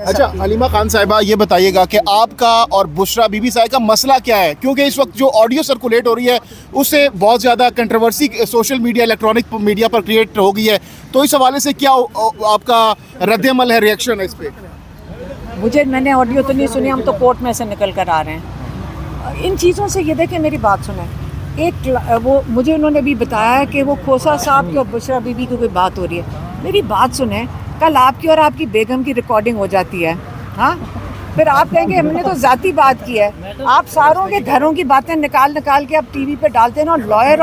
اچھا علیمہ خان صاحبہ یہ بتائیے گا کہ آپ کا اور بشرا بی بی صاحب کا مسئلہ کیا ہے، کیونکہ اس وقت جو آڈیو سرکولیٹ ہو رہی ہے اس سے بہت زیادہ controversy social media electronic media پر کریٹ ہو گئی ہے، تو اس حوالے سے کیا آپ کا رد عمل ہے، ریئیکشن ہے اس پہ؟ میں نے آڈیو تو نہیں سنی، ہم تو کورٹ میں سے نکل کر آ رہے ہیں ان چیزوں سے۔ یہ دیکھیں میری بات سنیں، وہ مجھے انہوں نے بھی بتایا کہ وہ کھوسا صاحب کی اور بشرا بی بی کی کوئی بات ہو رہی ہے۔ میری بات سنیں، کل آپ کی اور آپ کی بیگم کی ریکارڈنگ ہو جاتی ہے، ہاں پھر آپ کہیں گے ہم نے تو ذاتی بات کی ہے۔ آپ ساروں کے گھروں کی باتیں نکال کے آپ ٹی وی پہ ڈالتے ہیں نا، لائر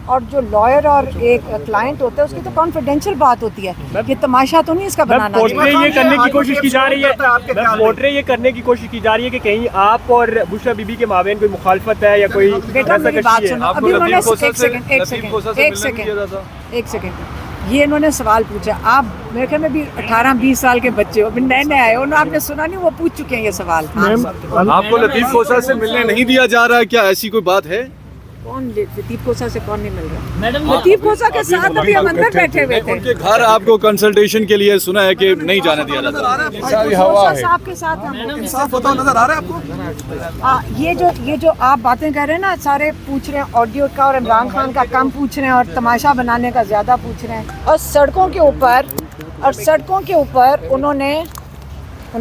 اور جو لائر اور ایک کلائنٹ ہوتا ہے اس کی تو کانفیڈینشیل بات ہوتی ہے، یہ تماشا تو نہیں اس کا بنانا چاہیے۔ یہ کرنے کی کوشش کی جا رہی ہے، پورٹرے یہ کرنے کی کوشش کی جا رہی ہے کہ کہیں آپ اور بشرا بی بی کے مابین کوئی مخالفت ہے یا کوئی بیٹا میری بات سنو، ابھی انہوں نے ایک سیکنڈ یہ انہوں نے سوال پوچھا، آپ میرے خیال میں بھی 18-20 سال کے بچے ہو، ابھی نئے آئے ہو، آپ نے سنا نہیں، وہ پوچھ چکے ہیں یہ سوال۔ آپ کو لطیف کھوسہ سے ملنے نہیں دیا جا رہا ہے، کیا ایسی کوئی بات ہے؟ کون لطیف کھوسہ سے کون نہیں مل رہا؟ لطیف کھوسہ کے ساتھ ابھی ہم اندر بیٹھے ہوئے تھے، ان کے گھر آپ کو کنسلٹیشن کے لیے سنا ہے کہ نہیں جانے دیا جاتا؟ کھوسہ صاحب کے ساتھ نظر آ رہا ہے آپ کو؟ یہ جو آپ باتیں کر رہے ہیں نا، سارے پوچھ رہے ہیں آڈیو کا اور عمران خان کا کم پوچھ رہے ہیں اور تماشا بنانے کا زیادہ پوچھ رہے ہیں، اور سڑکوں کے اوپر انہوں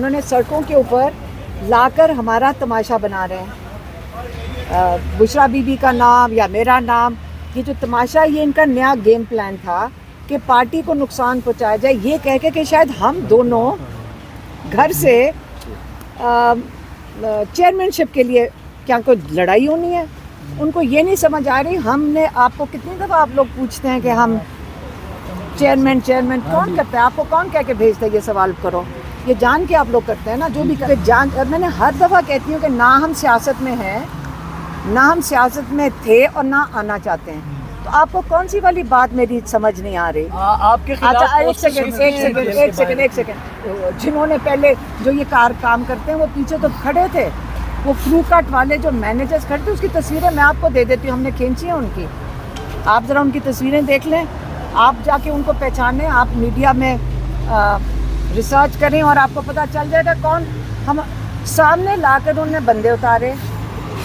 نے سڑکوں کے اوپر لا کر ہمارا تماشا بنا رہے ہیں، بشرا بی بی کا نام یا میرا نام، یہ جو تماشا یہ ان کا نیا گیم پلان تھا کہ پارٹی کو نقصان پہنچایا جائے، یہ کہہ کے کہ شاید ہم دونوں گھر سے چیئرمین شپ کے لیے کیا کوئی لڑائی ہونی ہے۔ ان کو یہ نہیں سمجھ آ رہی، ہم نے آپ کو کتنی دفعہ آپ لوگ پوچھتے ہیں کہ ہم چیئرمین کون کرتا ہے، آپ کو کون کہہ کے بھیجتا ہے، یہ سوال کرو، یہ جان کے آپ لوگ کرتے ہیں نا، جو بھی کرتے جان۔ میں نے ہر دفعہ کہتی ہوں کہ نہ ہم سیاست میں ہیں، نہ ہم سیاست میں تھے اور نہ آنا چاہتے ہیں، تو آپ کو کون سی والی بات میری سمجھ نہیں آ رہی؟ آپ کے خلاف ایک سیکنڈ جنہوں نے پہلے جو یہ کام کرتے ہیں وہ پیچھے تو کھڑے تھے، وہ فلو کٹ والے جو مینیجرز کھڑے تھے، اس کی تصویریں میں آپ کو دے دیتی ہوں، ہم نے کھینچی ہیں ان کی، آپ ذرا ان کی تصویریں دیکھ لیں، آپ جا کے ان کو پہچانیں، آپ میڈیا میں ریسرچ کریں اور آپ کو پتہ چل جائے گا کون۔ ہم سامنے لا کر انہوں نے بندے اتارے،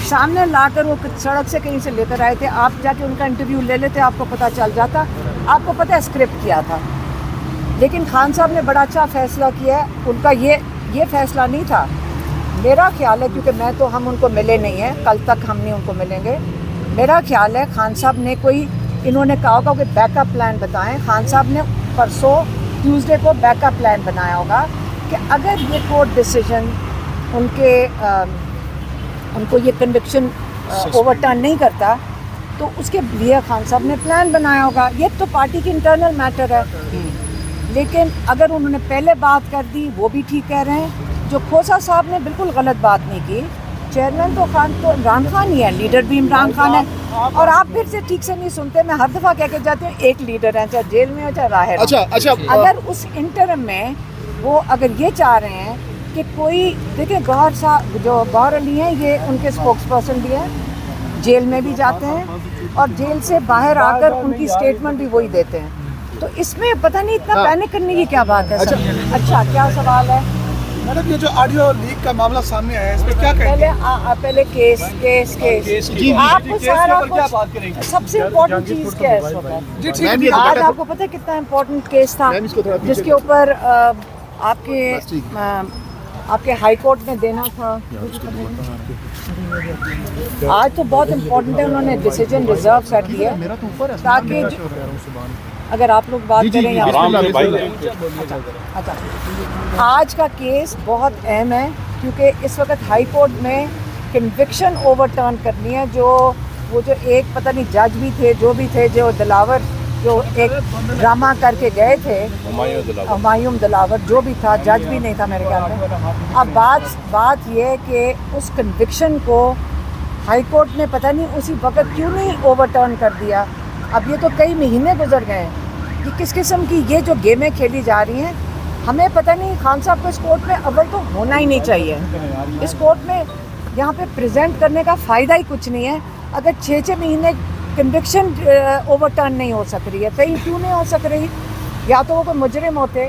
سامنے لا کر وہ سڑک سے کہیں سے لے کر آئے تھے، آپ جا کے ان کا انٹرویو لے لیتے، آپ کو پتہ چل جاتا، آپ کو پتہ ہے اسکرپٹ کیا تھا۔ لیکن خان صاحب نے بڑا اچھا فیصلہ کیا ہے، ان کا یہ فیصلہ نہیں تھا، میرا خیال ہے، کیونکہ ہم ان کو ملے نہیں ہیں، کل تک ہم نہیں ان کو ملیں گے، میرا خیال ہے خان صاحب نے انہوں نے کہا ہوگا کہ بیک اپ پلان بتائیں، خان صاحب نے پرسوں ٹیوزڈے کو بیک اپ پلان بنایا ہوگا کہ اگر یہ کورٹ ڈیسیجن ان کو یہ کنوکشن اوور ٹرن نہیں کرتا تو اس کے لیے خان صاحب نے پلان بنایا ہوگا، یہ تو پارٹی کی انٹرنل میٹر ہے۔ لیکن اگر انہوں نے پہلے بات کر دی، وہ بھی ٹھیک کہہ رہے ہیں، جو کھوسا صاحب نے بالکل غلط بات نہیں کی، چیئرمین تو عمران خان ہی ہے، لیڈر بھی عمران خان ہے، اور آپ پھر سے ٹھیک سے نہیں سنتے، میں ہر دفعہ کہہ کے جاتی ہوں ایک لیڈر ہے، چاہے جیل میں ہو چاہے راہر ہو۔ اچھا اگر اس انٹرم میں وہ اگر یہ چاہ رہے ہیں کہ کوئی، دیکھیں گوہر علی ہیں، یہ ان کے اسپوکس پرسن بھی ہیں، جیل میں بھی جاتے ہیں اور جیل سے باہر آ کر ان کی اسٹیٹمنٹ بھی وہی دیتے ہیں، تو اس میں پتہ نہیں اتنا پینک کرنے کی کیا بات ہے۔ اچھا کیا سوال ہے؟ میڈم یہ جو آڈیو لیک کا معاملہ سامنے آیا ہے اس پہ کیا کہیں گے؟ پہلے کیس آپ کو سب سے امپورٹنٹ چیز کیا ہے اس وقت؟ آج آپ کو پتہ ہے کتنا امپورٹنٹ کیس تھا جس کے اوپر آپ کے ہائی کورٹ میں دینا تھا، آج تو بہت امپورٹنٹ ہے، انہوں نے ڈیسیجن ریزرو کر دیا تاکہ اگر آپ لوگ بات کریں یا آج کا کیس بہت اہم ہے، کیونکہ اس وقت ہائی کورٹ میں کنوکشن اوور ٹرن کرنی ہے، وہ جو ایک پتہ نہیں جج بھی تھے، جو بھی تھے، جو دلاور جو ایک ڈرامہ کر کے گئے تھے، ہمایوں دلاور جو بھی تھا، جج بھی نہیں تھا میرے خیال میں۔ اب بات یہ ہے کہ اس کنوکشن کو ہائی کورٹ نے پتہ نہیں اسی وقت کیوں نہیں اوور ٹرن کر دیا، اب یہ تو کئی مہینے گزر گئے ہیں، یہ کس قسم کی یہ جو گیمیں کھیلی جا رہی ہیں، ہمیں پتہ نہیں۔ خان صاحب کو اس کورٹ میں اول تو ہونا ہی نہیں چاہیے، اس کورٹ میں یہاں پہ پریزنٹ کرنے کا فائدہ ہی کچھ نہیں ہے، اگر 6 مہینے کنوکشن اوور ٹرن نہیں ہو سک رہی ہے، کہیں کیوں نہیں ہو سک رہی؟ یا تو وہ کوئی مجرم ہوتے